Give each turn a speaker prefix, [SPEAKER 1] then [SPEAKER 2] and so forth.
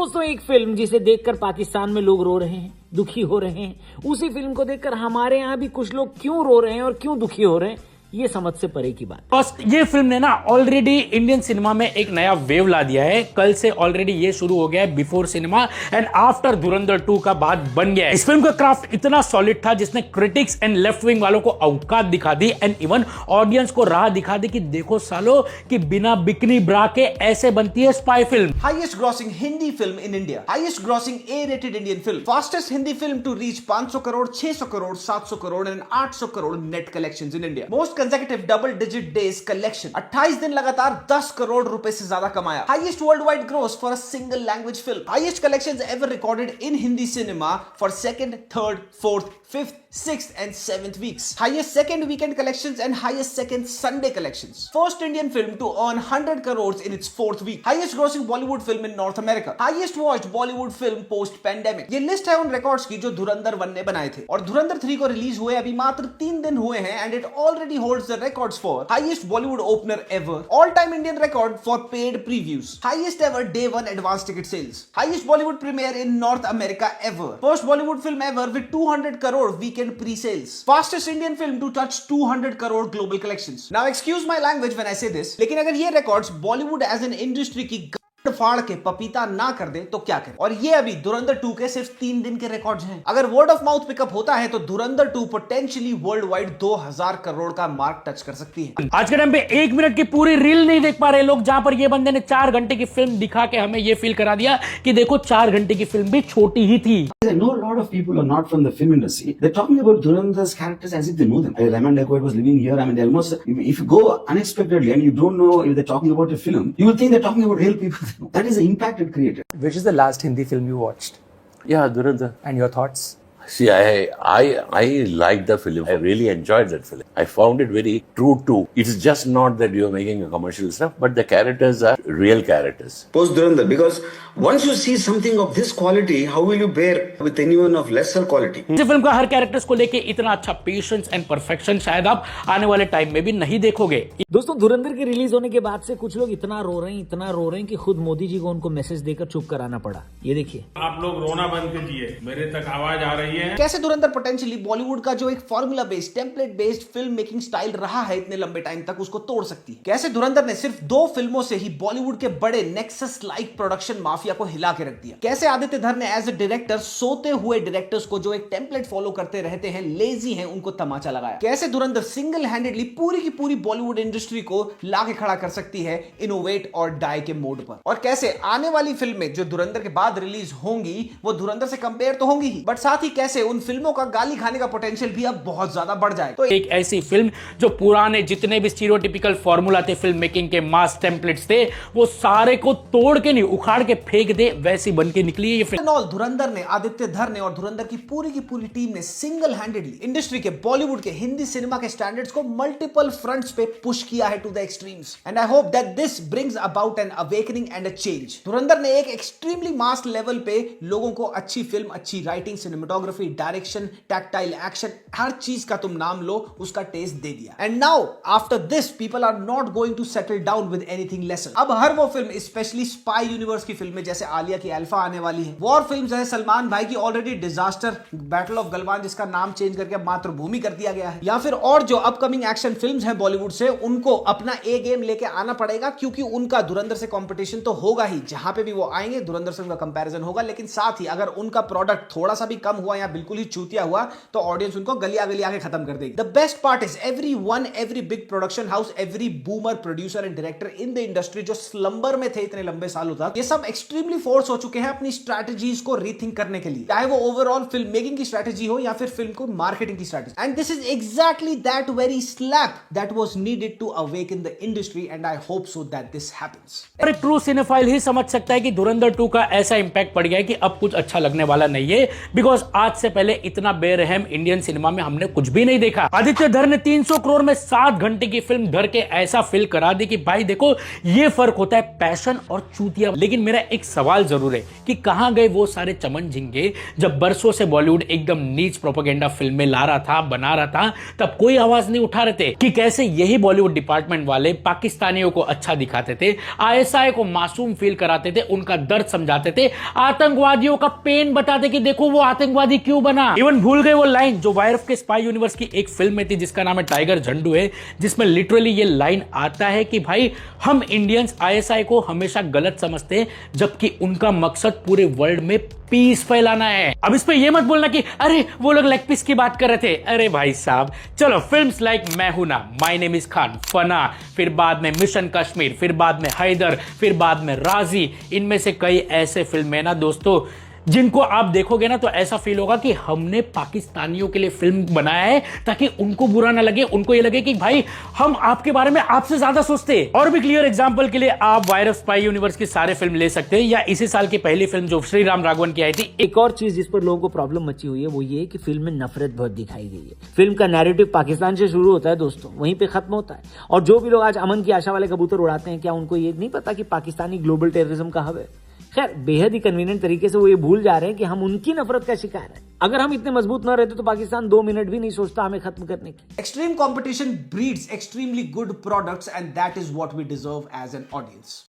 [SPEAKER 1] दोस्तों, एक फिल्म जिसे देखकर पाकिस्तान में लोग रो रहे हैं, दुखी हो रहे हैं, उसी फिल्म को देखकर हमारे यहाँ भी कुछ लोग क्यों रो रहे हैं और क्यों दुखी हो रहे हैं, ये समझ से परे की बात।
[SPEAKER 2] बस ये फिल्म ने ना ऑलरेडी इंडियन सिनेमा में एक नया वेव ला दिया है। कल से ऑलरेडी ये शुरू हो गया है बिफोर सिनेमा एंड आफ्टर धुरंधर 2 का बात बन गया है। इस फिल्म का क्राफ्ट इतना सॉलिड था जिसने क्रिटिक्स एंड लेफ्ट विंग वालों को औकात दिखा दी एंड इवन ऑडियंस को राह दिखा दी कि देखो सालो कि बिना बिकनी ब्रा के ऐसे बनती है spy film.
[SPEAKER 3] Highest grossing Hindi film in India. Highest grossing A-rated Indian film. Fastest Hindi film to reach 500 crore, 600 crore, 700 crore and 800 crore net collections in India. Most consecutive double digit days collection. 28 दिन लगातार 10 करोड़ रुपए से ज्यादा कमाया. Highest worldwide gross for a single language film. Highest collections ever recorded in Hindi cinema for second, third, fourth, fifth, sixth and seventh weeks. Highest second weekend collections and highest second Sunday collections. First Indian film to earn 100 crores in its fourth week. Highest grossing Bollywood film in North America. Highest watched Bollywood film post pandemic. ये list है उन records की जो धुरंधर 1 ने बनाए थे और धुरंधर 3 को रिलीज हुए अभी मात्र 3 दिन हुए हैं and it already holds the records for highest Bollywood opener ever, all time Indian record for paid previews, highest ever day 1 advance ticket sales, highest Bollywood premiere in North America ever, first Bollywood film ever with 200 crore weekend pre-sales, fastest Indian film to touch 200 crore global collections. Now excuse my language when I say this, लेकिन अगर ये records Bollywood as an industry की फाड़ के पपीता ना कर दे तो क्या करें। और ये अभी धुरंधर 2 के सिर्फ 3 दिन के रिकॉर्ड्स हैं। अगर वर्ड ऑफ माउथ पिकअप होता है तो धुरंधर 2 पोटेंशियली वर्ल्ड वाइड 2000 करोड़ का मार्क टच कर सकती है।
[SPEAKER 2] आज के टाइम पे 1 मिनट की पूरी रील नहीं देख पा रहे लोग, जहां पर ये बंदे ने 4 घंटे की फिल्म दिखा के हमें ये फील करा दिया कि देखो 4 घंटे की फिल्म भी छोटी ही थी।
[SPEAKER 4] I know a lot of people are not from the film industry. They're talking about Dhurandhar's characters as if they know them. Raman Lecoit was living here. I mean, they almost, if you go unexpectedly and you don't know if they're talking about a film, you will think they're talking about real people. That is the impact it created.
[SPEAKER 5] Which is the last Hindi film you watched?
[SPEAKER 6] Yeah, Dhurandhar.
[SPEAKER 5] And your thoughts?
[SPEAKER 6] See, I liked the film. I really enjoyed that film. I found it very true to. It's just not that you're making a commercial stuff, but the characters are real characters.
[SPEAKER 4] Post Dhurandhar, because once you see something of this quality, how will you bear with anyone of lesser quality?
[SPEAKER 2] इस film का हर characters को लेके इतना अच्छा patience and perfection शायद आप आने वाले टाइम में भी नहीं देखोगे।
[SPEAKER 1] दोस्तों, धुरंधर के रिलीज होने के बाद से कुछ लोग इतना रो रहे हैं कि खुद मोदी जी को उनको मैसेज देकर चुप कराना पड़ा। ये देखिए,
[SPEAKER 7] आप लोग रोना बंद कीजिए, मेरे तक आवाज आ रही है।
[SPEAKER 3] कैसे धुरंधर पोटेंशियली बॉलीवुड का जो एक formula based template based film making style रहा है इतने लंबे टाइम तक, उसको तोड़ सकती है। कैसे धुरंधर ने सिर्फ 2 फिल्मों से ही बॉलीवुड के बड़े नेक्सस लाइक प्रोडक्शन माफिया को हिला के रख दिया। कैसे आदित्य धर ने एज ए डायरेक्टर सोते हुए डायरेक्टर्स को जो एक टेम्पलेट फॉलो करते रहते हैं, लेजी हैं, उनको तमाचा लगाया। कैसे धुरंधर सिंगल हैंडेडली पूरी की पूरी बॉलीवुड इंडस्ट्री को लाके खड़ा कर सकती है इनोवेट और डाई के मोड पर। और कैसे आने वाली फिल्में जो धुरंधर के बाद रिलीज होंगी वो धुरंधर से कंपेयर तो होंगी ही, बट साथ ही कैसे उन फिल्मों का गाली खाने का पोटेंशियल भी अब बहुत ज्यादा बढ़ जाए। तो
[SPEAKER 2] एक ऐसी फिल्म जो पुराने जितने भी स्टीरियोटिपिकल फॉर्मूला थे फिल्म मेकिंग के, मास टेम्पलेट्स थे, वो सारे को तोड़ के नहीं उखाड़ के फेंक दे वैसी बन के निकली है ये फिल्म।
[SPEAKER 3] धुरंधर ने, आदित्य धर ने और धुरंधर की पूरी टीम ने सिंगल हैंडेडली इंडस्ट्री के बॉलीवुड के हिंदी सिनेमा के स्टैंडर्ड्स को मल्टीपल फ्रंट्स पे पुश किया है to the extremes and I hope that this brings about an awakening and a change. Dhurandhar ने एक एक्सट्रीमली मास लेवल पे लोगों को अच्छी फिल्म, अच्छी writing, cinematography, direction, tactile action, हर चीज का तुम नाम लो, उसका टेस्ट दे दिया। And now after this people are not going to settle down with anything lesser. अब हर वो फिल्म, स्पेशली स्पाई यूनिवर्स की फिल्में जैसे आलिया की अल्फा आने वाली है, वॉर फिल्म जैसे सलमान भाई की already disaster battle of Galwan जिसका नाम चेंज करके मातृभूमि कर दिया गया है, या फिर और जो अपकमिंग एक्शन फिल्म्स हैं बॉलीवुड से, उनको अपना ए गेम लेके आना पड़ेगा क्योंकि उनका धुरंधर से कंपटीशन तो होगा ही। जहां पे भी वो आएंगे धुरंधर से उनका कंपैरिजन होगा, लेकिन साथ ही अगर उनका प्रोडक्ट थोड़ा सा भी कम हुआ या बिल्कुल ही चूतिया हुआ तो ऑडियंस उनको गलिया गलिया के खत्म कर देगी। The best part is every big production house, every boomer producer and director in the industry जो स्लंबर में थे इतने लंबे सालों तक, ये सब एक्सट्रीमली फोर्स हो चुके हैं अपनी स्ट्रैटेजीज को रीथिंक करने के लिए, चाहे वो ओवरऑल फिल्म मेकिंग की स्ट्रैटेजी हो या फिर फिल्म को मार्केटिंग की strategy. And this is exactly that very slap that was needed to awaken the industry and I hope so that this happens.
[SPEAKER 2] और एक ट्रू सिनेफाइल ही समझ सकता है कि धुरंधर 2 का ऐसा इंपैक्ट पड़ गया है कि अब कुछ अच्छा लगने वाला नहीं है, बिकॉज आज आज से पहले इतना बेरहम इंडियन सिनेमा में हमने कुछ भी नहीं देखा। आदित्य धर ने 300 करोड़ में 7 घंटे की फिल्म धर के ऐसा फील करा दी कि भाई देखो ये फर्क होता है पैशन और चूतिया। लेकिन मेरा एक सवाल जरूर है कि कहां गए वो सारे चमन झिंगे जब बरसों से बॉलीवुड एकदम नीच प्रोपेगेंडा फिल्में ला रहा था, बना रहा था, तब कोई आवाज नहीं उठा रहे थे कि कैसे यही बॉलीवुड डिपार्टमेंट वाले पाकिस्तानियों को अच्छा दिखाते थे, आईएसआई को मासूम फील कराते थे, उनका दर्द समझाते थे, आतंकवादियों का पेन बताते कि देखो वो आतंकवादी क्यों बना। इवन भूल गए वो लाइन जो वायरफ के स्पाई यूनिवर्स की एक फिल्म में थी जिसका नाम है टाइगर झंडू है, जिसमें लिटरली ये लाइन आता है कि भाई हम इंडियंस आईएसआई को हमेशा गलत समझते हैं जबकि उनका मकसद पूरे वर्ल्ड में पीस फैलाना है। अब इस पे ये मत बोलना कि अरे वो लोग लेग पीस की बात कर रहे थे। अरे भाई साहब चलो फिल्म्स लाइक मैं हूं ना, माय नेम इज खान, फना, फिर बाद में मिशन कश्मीर, फिर बाद में हैदर, फिर बाद में राजी, इनमें से कई ऐसे फिल्म है ना दोस्तों जिनको आप देखोगे ना तो ऐसा फील होगा कि हमने पाकिस्तानियों के लिए फिल्म बनाया है ताकि उनको बुरा ना लगे, उनको ये लगे कि भाई हम आपके बारे में आपसे ज्यादा सोचते हैं। और भी क्लियर एग्जांपल के लिए आप वायरस स्पाई यूनिवर्स की सारे फिल्म ले सकते हैं या इसी साल की पहली फिल्म जो श्री राम राघवन की आई थी।
[SPEAKER 1] एक और चीज जिस पर लोगों को प्रॉब्लम मची हुई है वो ये कि फिल्म में नफरत बहुत दिखाई गई है। फिल्म का नैरेटिव पाकिस्तान से शुरू होता है दोस्तों, वहीं पे खत्म होता है। और जो भी लोग आज अमन की आशा वाले कबूतर उड़ाते हैं, क्या उनको ये नहीं पता कि पाकिस्तानी ग्लोबल टेररिज्म का हब है? खैर बेहद ही कन्वीनियंट तरीके से वो ये भूल जा रहे हैं कि हम उनकी नफरत का शिकार हैं। अगर हम इतने मजबूत न रहते तो पाकिस्तान 2 मिनट भी नहीं सोचता हमें खत्म करने की।
[SPEAKER 3] Extreme competition breeds extremely good products, and that is what we deserve as an audience.